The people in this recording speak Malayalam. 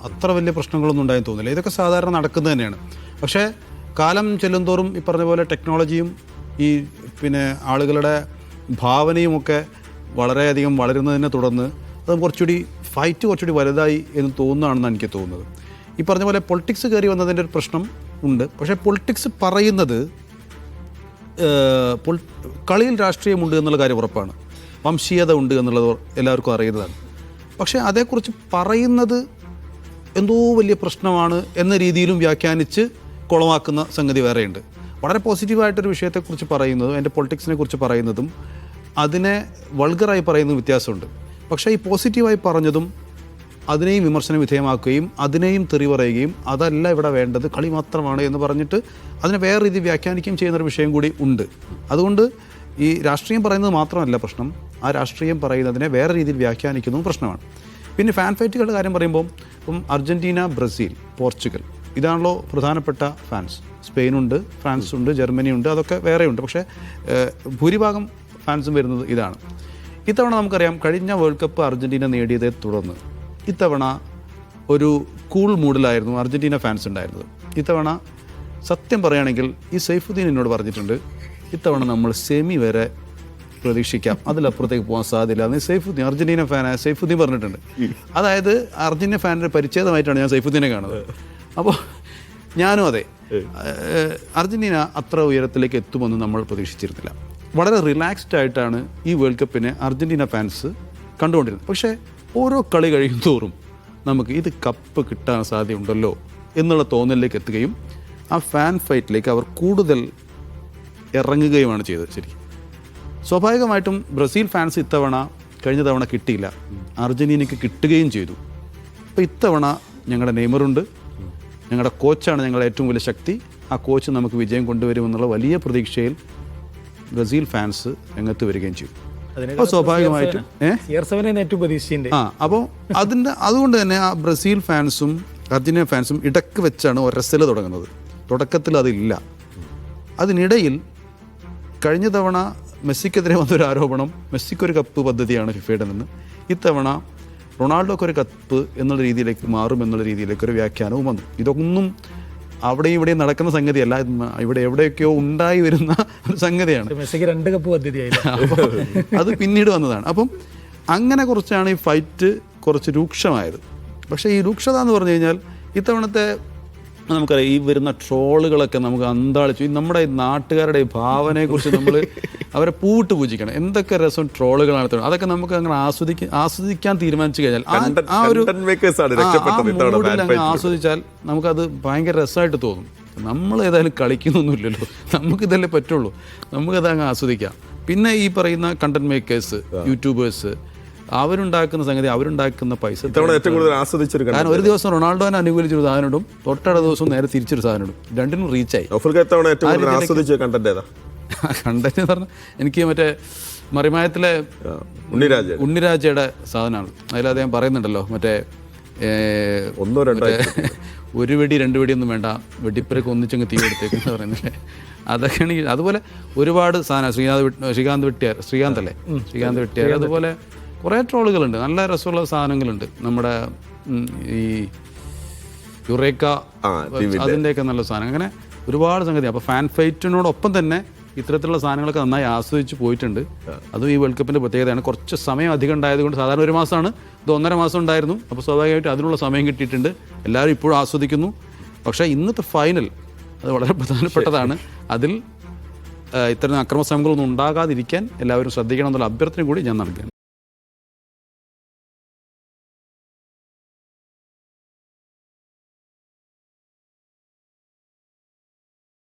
അത്ര വലിയ പ്രശ്നങ്ങളൊന്നും ഉണ്ടായെന്ന് തോന്നില്ല. ഇതൊക്കെ സാധാരണ നടക്കുന്നത് തന്നെയാണ്. പക്ഷേ കാലം ചെല്ലുന്തോറും ഈ പറഞ്ഞ പോലെ ടെക്നോളജിയും ഈ പിന്നെ ആളുകളുടെ ഭാവനയുമൊക്കെ വളരെയധികം വളരുന്നതിനെ തുടർന്ന് അത് കുറച്ചുകൂടി വലുതായി എന്ന് തോന്നുകയാണെന്ന് എനിക്ക് തോന്നുന്നത്. ഈ പറഞ്ഞ പോലെ പൊളിറ്റിക്സ് കയറി വന്നതിൻ്റെ ഒരു പ്രശ്നം ഉണ്ട്. പക്ഷേ പൊളിറ്റിക്സ് പറയുന്നത് കളിയിൽ രാഷ്ട്രീയമുണ്ട് എന്നുള്ള കാര്യം ഉറപ്പാണ്. വംശീയത ഉണ്ട് എന്നുള്ളത് എല്ലാവർക്കും അറിയുന്നതാണ്. പക്ഷേ അതേക്കുറിച്ച് പറയുന്നത് എന്തോ വലിയ പ്രശ്നമാണ് എന്ന രീതിയിലും വ്യാഖ്യാനിച്ച് കുളമാക്കുന്ന സംഗതി വേറെയുണ്ട്. വളരെ പോസിറ്റീവായിട്ടൊരു വിഷയത്തെക്കുറിച്ച് പറയുന്നതും അതിൻ്റെ പൊളിറ്റിക്സിനെ കുറിച്ച് പറയുന്നതും അതിനെ വൾഗറായി പറയുന്നതും വ്യത്യാസമുണ്ട്. പക്ഷേ ഈ പോസിറ്റീവായി പറഞ്ഞതും അതിനെയും വിമർശന വിധേയമാക്കുകയും അതിനെയും തെറി പറയുകയും അതല്ല ഇവിടെ വേണ്ടത്, കളി മാത്രമാണ് എന്ന് പറഞ്ഞിട്ട് അതിനെ വേറെ രീതി വ്യാഖ്യാനിക്കുകയും ചെയ്യുന്നൊരു വിഷയം കൂടി ഉണ്ട്. അതുകൊണ്ട് ഈ രാഷ്ട്രീയം പറയുന്നത് മാത്രമല്ല പ്രശ്നം, ആ രാഷ്ട്രീയം പറയുന്നതിനെ വേറെ രീതിയിൽ വ്യാഖ്യാനിക്കുന്നതും പ്രശ്നമാണ്. പിന്നെ ഫാൻ ഫൈറ്റുകളുടെ കാര്യം പറയുമ്പോൾ ഇപ്പം അർജൻറ്റീന, ബ്രസീൽ, പോർച്ചുഗൽ ഇതാണല്ലോ പ്രധാനപ്പെട്ട ഫാൻസ്. സ്പെയിനുണ്ട്, ഫ്രാൻസുണ്ട്, ജർമ്മനിയുണ്ട്, അതൊക്കെ വേറെയുണ്ട്. പക്ഷേ ഭൂരിഭാഗം ഫാൻസും വരുന്നത് ഇതാണ്. ഇത്തവണ നമുക്കറിയാം കഴിഞ്ഞ വേൾഡ് കപ്പ് അർജൻറ്റീന നേടിയതേ തുടർന്ന് ഇത്തവണ ഒരു കൂൾ മൂഡിലായിരുന്നു അർജൻറ്റീന ഫാൻസ് ഉണ്ടായിരുന്നത്. ഇത്തവണ സത്യം പറയുകയാണെങ്കിൽ ഈ സൈഫുദ്ദീൻ എന്നോട് പറഞ്ഞിട്ടുണ്ട്, ഇത്തവണ നമ്മൾ സെമി വരെ പ്രതീക്ഷിക്കാം, അതിലപ്പുറത്തേക്ക് പോകാൻ സാധ്യതയില്ല എന്ന് സൈഫുദ്ദീൻ, അർജൻറ്റീന ഫാനായ സൈഫുദ്ദീൻ പറഞ്ഞിട്ടുണ്ട്. അതായത് അർജൻറ്റീന ഫാനിൻ്റെ പരിച്ഛേദമായിട്ടാണ് ഞാൻ സൈഫുദ്ദീനെ കാണുന്നത്. അപ്പോൾ ഞാനും അതെ, അർജൻറ്റീന അത്ര ഉയരത്തിലേക്ക് എത്തുമെന്ന് നമ്മൾ പ്രതീക്ഷിച്ചിരുന്നില്ല. വളരെ റിലാക്സ്ഡ് ആയിട്ടാണ് ഈ വേൾഡ് കപ്പിനെ അർജൻറ്റീന ഫാൻസ് കണ്ടുകൊണ്ടിരുന്നത്. പക്ഷേ ഓരോ കളി കഴിയും തോറും നമുക്ക് ഇത് കപ്പ് കിട്ടാൻ സാധ്യതയുണ്ടല്ലോ എന്നുള്ള തോന്നലിലേക്ക് എത്തുകയും ആ ഫാൻ ഫൈറ്റിലേക്ക് അവർ കൂടുതൽ ഇറങ്ങുകയുമാണ് ചെയ്തത്. ശരിക്കും സ്വാഭാവികമായിട്ടും ബ്രസീൽ ഫാൻസ് ഇത്തവണ കഴിഞ്ഞ തവണ കിട്ടിയില്ല, അർജൻറ്റീനയ്ക്ക് കിട്ടുകയും ചെയ്തു. അപ്പോൾ ഇത്തവണ ഞങ്ങളുടെ നെയ്മറുണ്ട്, ഞങ്ങളുടെ കോച്ചാണ് ഞങ്ങളുടെ ഏറ്റവും വലിയ ശക്തി, ആ കോച്ച് നമുക്ക് വിജയം കൊണ്ടുവരുമെന്നുള്ള വലിയ പ്രതീക്ഷയിൽ ബ്രസീൽ ഫാൻസ് രംഗത്ത് വരികയും ചെയ്തു. അപ്പോൾ സ്വാഭാവികമായിട്ടും അപ്പോൾ അതുകൊണ്ട് തന്നെ ആ ബ്രസീൽ ഫാൻസും അർജന്റീന ഫാൻസും ഇടക്ക് വെച്ചാണ് ഒരസൽ തുടങ്ങുന്നത്. തുടക്കത്തിൽ അതില്ല. അതിനിടയിൽ കഴിഞ്ഞ തവണ മെസ്സിക്കെതിരെ വന്നൊരു ആരോപണം, മെസ്സിക്കൊരു കപ്പ് പദ്ധതിയാണ് ഫിഫയുടെ നിന്ന്, ഇത്തവണ റൊണാൾഡോക്കൊരു കപ്പ് എന്നുള്ള രീതിയിലേക്ക് മാറും എന്നുള്ള രീതിയിലേക്കൊരു വ്യാഖ്യാനവും വന്നു. ഇതൊന്നും അവിടെയും ഇവിടെയും നടക്കുന്ന സംഗതിയല്ല, ഇവിടെ എവിടെയൊക്കെയോ ഉണ്ടായി വരുന്ന ഒരു സംഗതിയാണ്. മെസ്സിക്ക് 2 കപ്പ് പദ്ധതിയായില്ല, അത് പിന്നീട് വന്നതാണ്. അപ്പം അങ്ങനെ കുറച്ചാണ് ഈ ഫൈറ്റ് കുറച്ച് രൂക്ഷമായത്. പക്ഷേ ഈ രൂക്ഷത എന്ന് പറഞ്ഞു കഴിഞ്ഞാൽ ഇത്തവണത്തെ നമുക്കറിയാം, ഈ വരുന്ന ട്രോളുകളൊക്കെ നമുക്ക് അന്താളിച്ചു. നമ്മുടെ ഈ നാട്ടുകാരുടെ ഈ ഭാവനയെക്കുറിച്ച് നമ്മൾ അവരെ പൂവിട്ട് പൂജിക്കണം. എന്തൊക്കെ രസം ട്രോളുകളാണ്. അതൊക്കെ നമുക്ക് അങ്ങനെ ആസ്വദിക്കാൻ തീരുമാനിച്ചു കഴിഞ്ഞാൽ ആ ഒരു മൂഡിൽ അങ്ങ് ആസ്വദിച്ചാൽ നമുക്കത് ഭയങ്കര രസമായിട്ട് തോന്നും. നമ്മൾ ഏതായാലും കളിക്കുന്നൊന്നുമില്ലല്ലോ, നമുക്കിതല്ലേ പറ്റുള്ളൂ, നമുക്കത് അങ്ങ് ആസ്വദിക്കാം. പിന്നെ ഈ പറയുന്ന കണ്ടന്റ് മേക്കേഴ്സ്, യൂട്യൂബേഴ്സ്, അവരുണ്ടാക്കുന്ന സംഗതി, അവരുണ്ടാക്കുന്ന പൈസ ഏറ്റവും കൂടുതൽ ആസ്വദിച്ചൊരു കാരണം ഒരു ദിവസം റൊണാൾഡോനെ അനുകൂലിച്ചൊരു സാധനം ഇടും, തൊട്ടടുത്ത ദിവസം നേരെ തിരിച്ചൊരു സാധനം ഇടും, രണ്ടിനും റീച്ചായി. കണ്ടന്റ് എന്ന് പറഞ്ഞാൽ എനിക്ക് മറ്റേ മറിമായത്തിലെ ഉണ്ണിരാജയുടെ സാധനമാണ്. അതിൽ അദ്ദേഹം പറയുന്നുണ്ടല്ലോ, മറ്റേ ഒരു വെടി 2 വെടിയൊന്നും വേണ്ട, വെടിപ്പരക്ക് ഒന്നിച്ചങ്ങ് തീ എടുത്തേക്കെന്ന് പറയുന്നില്ലേ, അതൊക്കെയാണ്. അതുപോലെ ഒരുപാട് സാധനം, ശ്രീകാന്ത് വെട്ടിയാർ, അതുപോലെ കുറേ ട്രോളുകളുണ്ട്, നല്ല രസമുള്ള സാധനങ്ങളുണ്ട്. നമ്മുടെ ഈ യുറേക്ക അതിൻ്റെയൊക്കെ നല്ല സാധനം, അങ്ങനെ ഒരുപാട് സംഗതി. അപ്പോൾ ഫാൻ ഫൈറ്റിനോടൊപ്പം തന്നെ ഇത്തരത്തിലുള്ള സാധനങ്ങളൊക്കെ നന്നായി ആസ്വദിച്ച് പോയിട്ടുണ്ട്. അതും ഈ വേൾഡ് കപ്പിൻ്റെ പ്രത്യേകതയാണ്. കുറച്ച് സമയം അധികം ഉണ്ടായതുകൊണ്ട്, സാധാരണ 1 മാസമാണ്, ഇത് 1.5 മാസം ഉണ്ടായിരുന്നു. അപ്പോൾ സ്വാഭാവികമായിട്ട് അതിനുള്ള സമയം കിട്ടിയിട്ടുണ്ട്, എല്ലാവരും ഇപ്പോഴും ആസ്വദിക്കുന്നു. പക്ഷേ ഇന്നത്തെ ഫൈനൽ അത് വളരെ പ്രധാനപ്പെട്ടതാണ്. അതിൽ ഇത്തരം അക്രമ ശ്രമങ്ങളൊന്നും ഉണ്ടാകാതിരിക്കാൻ എല്ലാവരും ശ്രദ്ധിക്കണം എന്നുള്ള അഭ്യർത്ഥന കൂടി ഞാൻ നൽകുകയാണ്.